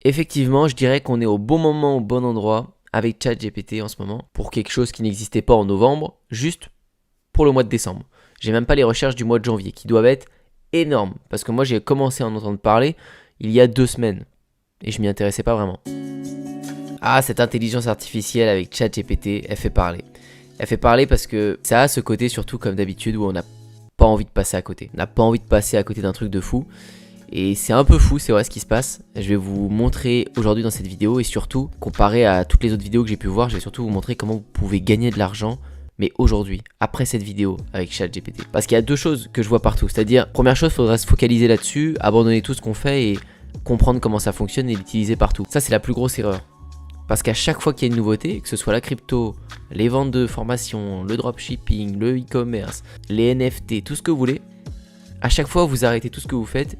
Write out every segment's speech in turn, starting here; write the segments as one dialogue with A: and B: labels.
A: Effectivement, je dirais qu'on est au bon moment, au bon endroit avec ChatGPT en ce moment pour quelque chose qui n'existait pas en novembre, juste pour le mois de décembre. J'ai même pas les recherches du mois de janvier qui doivent être énormes parce que moi j'ai commencé à en entendre parler il y a 2 semaines et je m'y intéressais pas vraiment. Ah, cette intelligence artificielle avec ChatGPT, elle fait parler. Elle fait parler parce que ça a ce côté surtout comme d'habitude où on n'a pas envie de passer à côté. On n'a pas envie de passer à côté d'un truc de fou. Et c'est un peu fou, c'est vrai ce qui se passe. Je vais vous montrer aujourd'hui dans cette vidéo et surtout, comparé à toutes les autres vidéos que j'ai pu voir, je vais surtout vous montrer comment vous pouvez gagner de l'argent, mais aujourd'hui, après cette vidéo avec ChatGPT. Parce qu'il y a 2 choses que je vois partout. C'est-à-dire, première chose, il faudra se focaliser là-dessus, abandonner tout ce qu'on fait et comprendre comment ça fonctionne et l'utiliser partout. Ça, c'est la plus grosse erreur. Parce qu'à chaque fois qu'il y a une nouveauté, que ce soit la crypto, les ventes de formation, le dropshipping, le e-commerce, les NFT, tout ce que vous voulez, à chaque fois, vous arrêtez tout ce que vous faites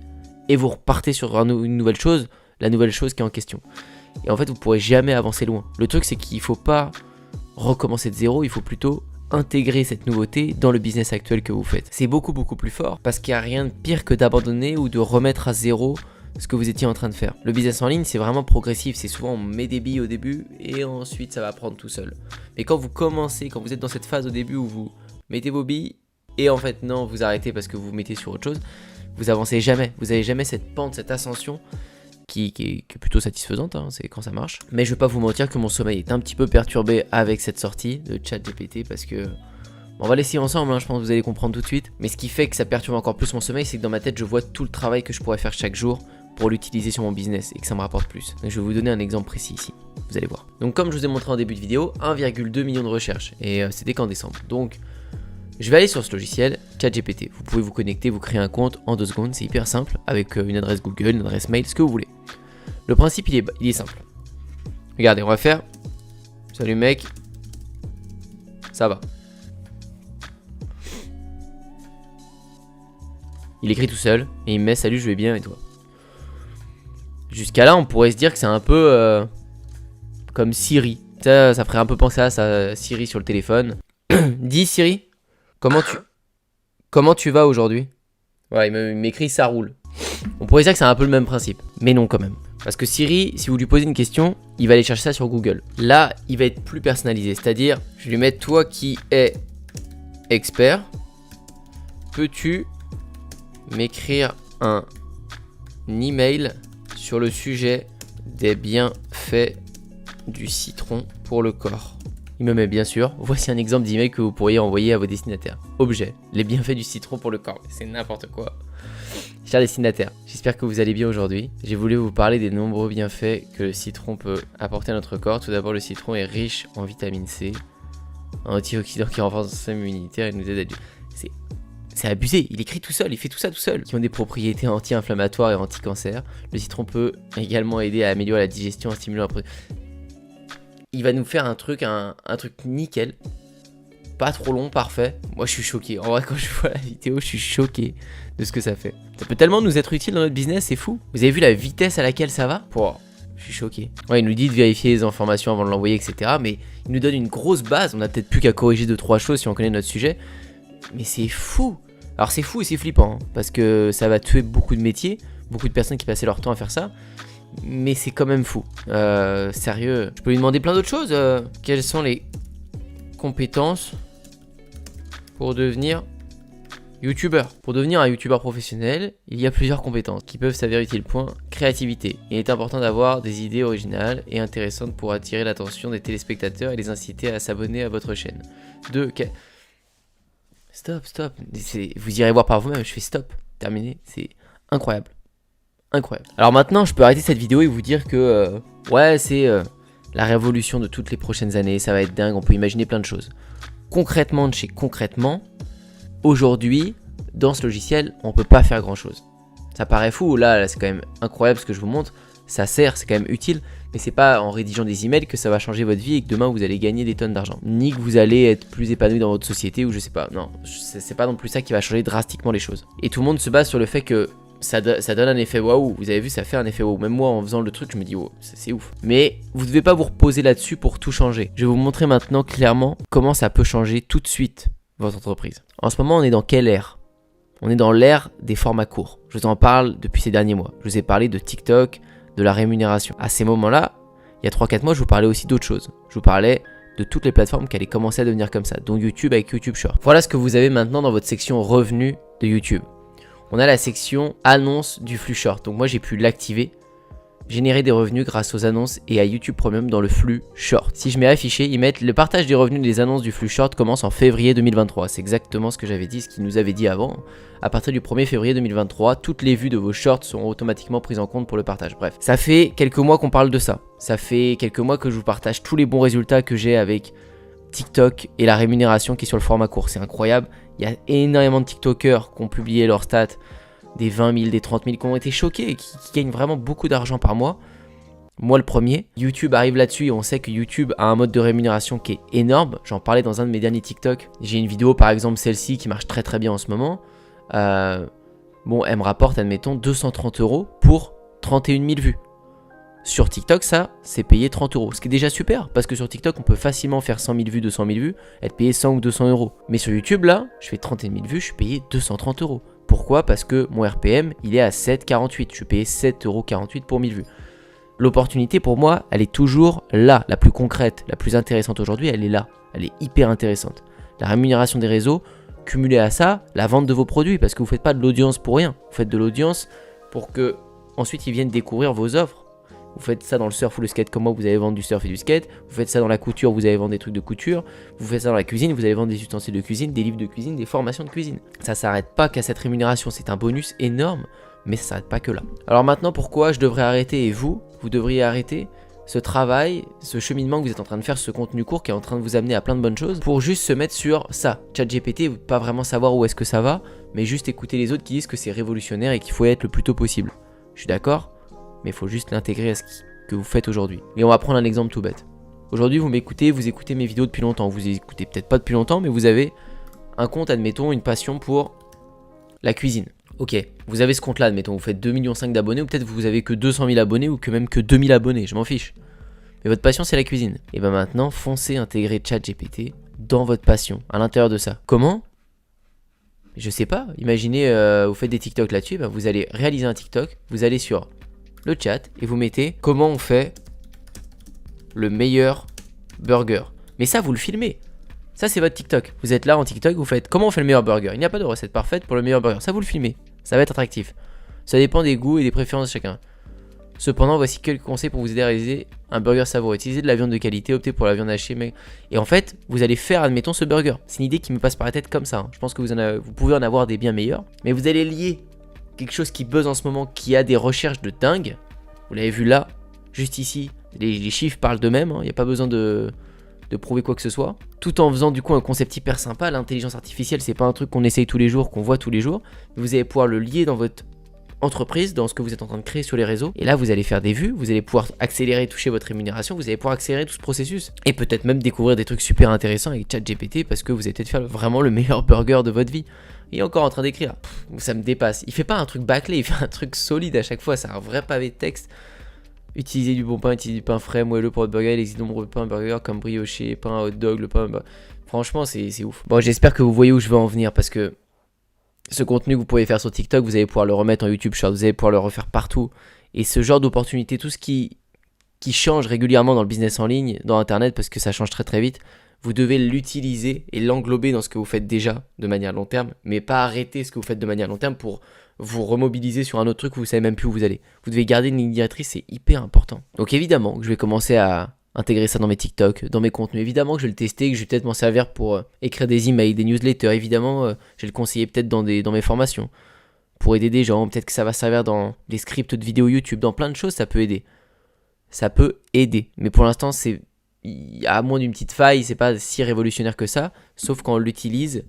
A: et vous repartez sur une nouvelle chose, la nouvelle chose qui est en question. Et en fait, vous ne pourrez jamais avancer loin. Le truc, c'est qu'il ne faut pas recommencer de zéro, il faut plutôt intégrer cette nouveauté dans le business actuel que vous faites. C'est beaucoup plus fort parce qu'il n'y a rien de pire que d'abandonner ou de remettre à zéro ce que vous étiez en train de faire. Le business en ligne, c'est vraiment progressif. C'est souvent on met des billes au début et ensuite ça va prendre tout seul. Mais quand vous commencez, quand vous êtes dans cette phase au début où vous mettez vos billes et en fait non, vous arrêtez parce que vous mettez sur autre chose, vous avancez jamais. Vous n'avez jamais cette pente, cette ascension qui est plutôt satisfaisante, hein, c'est quand ça marche. Mais je vais pas vous mentir que mon sommeil est un petit peu perturbé avec cette sortie de ChatGPT parce que on va l'essayer ensemble, hein, je pense que vous allez comprendre tout de suite. Mais ce qui fait que ça perturbe encore plus mon sommeil, c'est que dans ma tête, je vois tout le travail que je pourrais faire chaque jour pour l'utiliser sur mon business et que ça me rapporte plus. Donc je vais vous donner un exemple précis ici, vous allez voir. Donc comme je vous ai montré en début de vidéo, 1,2 million de recherches et c'était qu'en décembre. Donc je vais aller sur ce logiciel, ChatGPT. Vous pouvez vous connecter, vous créer un compte en 2 secondes, c'est hyper simple, avec une adresse Google, une adresse mail, ce que vous voulez. Le principe, il est simple. Regardez, on va faire... Salut mec. Ça va. Il écrit tout seul, et il me met « Salut, je vais bien, et toi ?» Jusqu'à là, on pourrait se dire que c'est un peu comme Siri. Ça ferait un peu penser à ça, Siri sur le téléphone. Dis Siri. Comment tu vas aujourd'hui? Voilà, il m'écrit ça roule. On pourrait dire que c'est un peu le même principe, mais non quand même. Parce que Siri, si vous lui posez une question, il va aller chercher ça sur Google. Là, il va être plus personnalisé, c'est-à-dire, je vais lui mettre toi qui es expert, peux-tu m'écrire un email sur le sujet des bienfaits du citron pour le corps? Il me met bien sûr, voici un exemple d'email que vous pourriez envoyer à vos destinataires. Objet, les bienfaits du citron pour le corps. C'est n'importe quoi. Chers destinataires, j'espère que vous allez bien aujourd'hui. J'ai voulu vous parler des nombreux bienfaits que le citron peut apporter à notre corps. Tout d'abord, le citron est riche en vitamine C, un antioxydant qui renforce le système immunitaire et nous aide à... C'est abusé, il écrit tout seul, il fait tout ça tout seul. Qui ont des propriétés anti-inflammatoires et anti-cancer. Le citron peut également aider à améliorer la digestion en stimulant la... Il va nous faire un truc nickel. Pas trop long, parfait. Moi je suis choqué. En vrai, quand je vois la vidéo, je suis choqué de ce que ça fait. Ça peut tellement nous être utile dans notre business, c'est fou. Vous avez vu la vitesse à laquelle ça va? Je suis choqué. Ouais, il nous dit de vérifier les informations avant de l'envoyer, etc. Mais il nous donne une grosse base. On a peut-être plus qu'à corriger 2-3 choses si on connaît notre sujet. Mais c'est fou. Alors c'est fou et c'est flippant. Hein, parce que ça va tuer beaucoup de métiers. Beaucoup de personnes qui passaient leur temps à faire ça. Mais c'est quand même fou. Sérieux. Je peux lui demander plein d'autres choses. Quelles sont les compétences pour devenir youtubeur? Pour devenir un youtubeur professionnel, il y a plusieurs compétences qui peuvent s'avérer utiles. Point. Créativité. Il est important d'avoir des idées originales et intéressantes pour attirer l'attention des téléspectateurs et les inciter à s'abonner à votre chaîne. 2. Stop. Vous irez voir par vous-même. Je fais stop. Terminé. C'est incroyable. Incroyable. Alors maintenant, je peux arrêter cette vidéo et vous dire que ouais, c'est la révolution de toutes les prochaines années. Ça va être dingue. On peut imaginer plein de choses. Concrètement, aujourd'hui, dans ce logiciel, on peut pas faire grand chose. Ça paraît fou. Là, c'est quand même incroyable ce que je vous montre. Ça sert, c'est quand même utile. Mais c'est pas en rédigeant des emails que ça va changer votre vie et que demain vous allez gagner des tonnes d'argent. Ni que vous allez être plus épanoui dans votre société ou je sais pas. Non, c'est pas non plus ça qui va changer drastiquement les choses. Et tout le monde se base sur le fait que ça donne un effet waouh. Vous avez vu, ça fait un effet waouh. Même moi, en faisant le truc, je me dis, wow, c'est ouf. Mais vous devez pas vous reposer là-dessus pour tout changer. Je vais vous montrer maintenant clairement comment ça peut changer tout de suite votre entreprise. En ce moment, on est dans quelle ère? On est dans l'ère des formats courts. Je vous en parle depuis ces derniers mois. Je vous ai parlé de TikTok, de la rémunération. À ces moments-là, il y a 3-4 mois, je vous parlais aussi d'autres choses. Je vous parlais de toutes les plateformes qui allaient commencer à devenir comme ça, dont YouTube avec YouTube Short. Voilà ce que vous avez maintenant dans votre section revenus de YouTube. On a la section annonces du flux short. Donc moi, j'ai pu l'activer, générer des revenus grâce aux annonces et à YouTube Premium dans le flux short. Si je mets afficher, ils mettent le partage des revenus des annonces du flux short commence en février 2023. C'est exactement ce que j'avais dit, ce qu'ils nous avaient dit avant. À partir du 1er février 2023, toutes les vues de vos shorts seront automatiquement prises en compte pour le partage. Bref, ça fait quelques mois qu'on parle de ça. Ça fait quelques mois que je vous partage tous les bons résultats que j'ai avec TikTok et la rémunération qui est sur le format court. C'est incroyable. Il y a énormément de TikTokers qui ont publié leurs stats, des 20 000, des 30 000, qui ont été choqués et qui gagnent vraiment beaucoup d'argent par mois. Moi le premier, YouTube arrive là-dessus et on sait que YouTube a un mode de rémunération qui est énorme. J'en parlais dans un de mes derniers TikTok. J'ai une vidéo par exemple celle-ci qui marche très très bien en ce moment. Bon, elle me rapporte admettons 230 € pour 31 000 vues. Sur TikTok, ça, c'est payé 30 €. Ce qui est déjà super, parce que sur TikTok, on peut facilement faire 100 000 vues, 200 000 vues, être payé 100 ou 200 €. Mais sur YouTube, là, je fais 31 000 vues, je suis payé 230 €. Pourquoi? Parce que mon RPM, il est à 7,48. Je suis payé 7,48 € pour 1000 vues. L'opportunité, pour moi, elle est toujours là, la plus concrète, la plus intéressante aujourd'hui, elle est là. Elle est hyper intéressante. La rémunération des réseaux, cumulée à ça, la vente de vos produits, parce que vous ne faites pas de l'audience pour rien. Vous faites de l'audience pour que ensuite ils viennent découvrir vos offres. Vous faites ça dans le surf ou le skate comme moi, vous allez vendre du surf et du skate. Vous faites ça dans la couture, vous allez vendre des trucs de couture. Vous faites ça dans la cuisine, vous allez vendre des ustensiles de cuisine, des livres de cuisine, des formations de cuisine. Ça ne s'arrête pas qu'à cette rémunération, c'est un bonus énorme, mais ça ne s'arrête pas que là. Alors maintenant, pourquoi je devrais arrêter et vous devriez arrêter ce travail, ce cheminement que vous êtes en train de faire, ce contenu court qui est en train de vous amener à plein de bonnes choses pour juste se mettre sur ça. ChatGPT, pas vraiment savoir où est-ce que ça va, mais juste écouter les autres qui disent que c'est révolutionnaire et qu'il faut y être le plus tôt possible. Je suis d'accord, mais il faut juste l'intégrer à ce que vous faites aujourd'hui. Et on va prendre un exemple tout bête. Aujourd'hui, vous m'écoutez, vous écoutez mes vidéos depuis longtemps. Vous écoutez peut-être pas depuis longtemps, mais vous avez un compte, admettons, une passion pour la cuisine. Ok, vous avez ce compte-là, admettons, vous faites 2,5 millions d'abonnés, ou peut-être vous avez que 200 000 abonnés, ou que même que 2000 abonnés, je m'en fiche. Mais votre passion, c'est la cuisine. Et bien maintenant, foncez intégrer ChatGPT dans votre passion, à l'intérieur de ça. Comment? Je sais pas, imaginez, vous faites des TikTok là-dessus, ben vous allez réaliser un TikTok, vous allez sur le chat et vous mettez comment on fait le meilleur burger. Mais ça, vous le filmez. Ça, c'est votre TikTok. Vous êtes là en TikTok, vous faites comment on fait le meilleur burger. Il n'y a pas de recette parfaite pour le meilleur burger. Ça, vous le filmez. Ça va être attractif. Ça dépend des goûts et des préférences de chacun. Cependant, voici quelques conseils pour vous aider à réaliser un burger savoureux. Utilisez de la viande de qualité, optez pour la viande hachée. Et en fait, vous allez faire, admettons, ce burger. C'est une idée qui me passe par la tête comme ça. Hein. Je pense que vous pouvez en avoir des bien meilleurs. Mais vous allez lier quelque chose qui buzz en ce moment, qui a des recherches de dingue. Vous l'avez vu là, juste ici. Les chiffres parlent d'eux-mêmes. Hein. Il n'y a pas besoin de prouver quoi que ce soit. Tout en faisant du coup un concept hyper sympa. L'intelligence artificielle, c'est pas un truc qu'on essaye tous les jours, qu'on voit tous les jours. Vous allez pouvoir le lier dans votre entreprise, dans ce que vous êtes en train de créer sur les réseaux. Et là, vous allez faire des vues, vous allez pouvoir accélérer, toucher votre rémunération, vous allez pouvoir accélérer tout ce processus. Et peut-être même découvrir des trucs super intéressants avec ChatGPT parce que vous allez peut-être faire vraiment le meilleur burger de votre vie. Il est encore en train d'écrire. Ça me dépasse. Il fait pas un truc bâclé, il fait un truc solide à chaque fois. C'est un vrai pavé de texte. Utilisez du bon pain, utilisez du pain frais, moelleux pour votre burger. Il existe de nombreux pains burger comme brioché, pain hot dog, le pain... Franchement, c'est ouf. Bon, j'espère que vous voyez où je veux en venir parce que ce contenu que vous pouvez faire sur TikTok, vous allez pouvoir le remettre en YouTube Short, vous allez pouvoir le refaire partout. Et ce genre d'opportunité, tout ce qui change régulièrement dans le business en ligne, dans Internet, parce que ça change très très vite, vous devez l'utiliser et l'englober dans ce que vous faites déjà de manière long terme, mais pas arrêter ce que vous faites de manière long terme pour vous remobiliser sur un autre truc où vous savez même plus où vous allez. Vous devez garder une ligne directrice, c'est hyper important. Donc évidemment que je vais commencer à intégrer ça dans mes TikTok, dans mes contenus. Évidemment que je vais le tester, que je vais peut-être m'en servir pour écrire des emails, des newsletters. Évidemment, je vais le conseiller peut-être dans mes formations pour aider des gens. Peut-être que ça va servir dans des scripts de vidéos YouTube, dans plein de choses, ça peut aider. Ça peut aider. Mais pour l'instant, à moins d'une petite faille, c'est pas si révolutionnaire que ça, sauf quand on l'utilise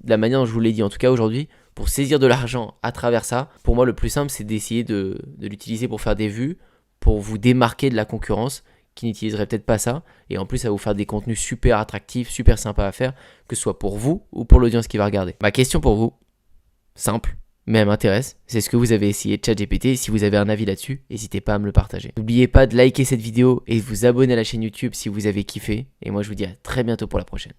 A: de la manière dont je vous l'ai dit, en tout cas aujourd'hui, pour saisir de l'argent à travers ça. Pour moi, le plus simple, c'est d'essayer de l'utiliser pour faire des vues, pour vous démarquer de la concurrence qui n'utiliserait peut-être pas ça, et en plus ça va vous faire des contenus super attractifs, super sympas à faire, que ce soit pour vous ou pour l'audience qui va regarder. Ma question pour vous, simple, mais elle m'intéresse, c'est est-ce que vous avez essayé ChatGPT, et si vous avez un avis là-dessus, n'hésitez pas à me le partager. N'oubliez pas de liker cette vidéo et de vous abonner à la chaîne YouTube si vous avez kiffé, et moi je vous dis à très bientôt pour la prochaine.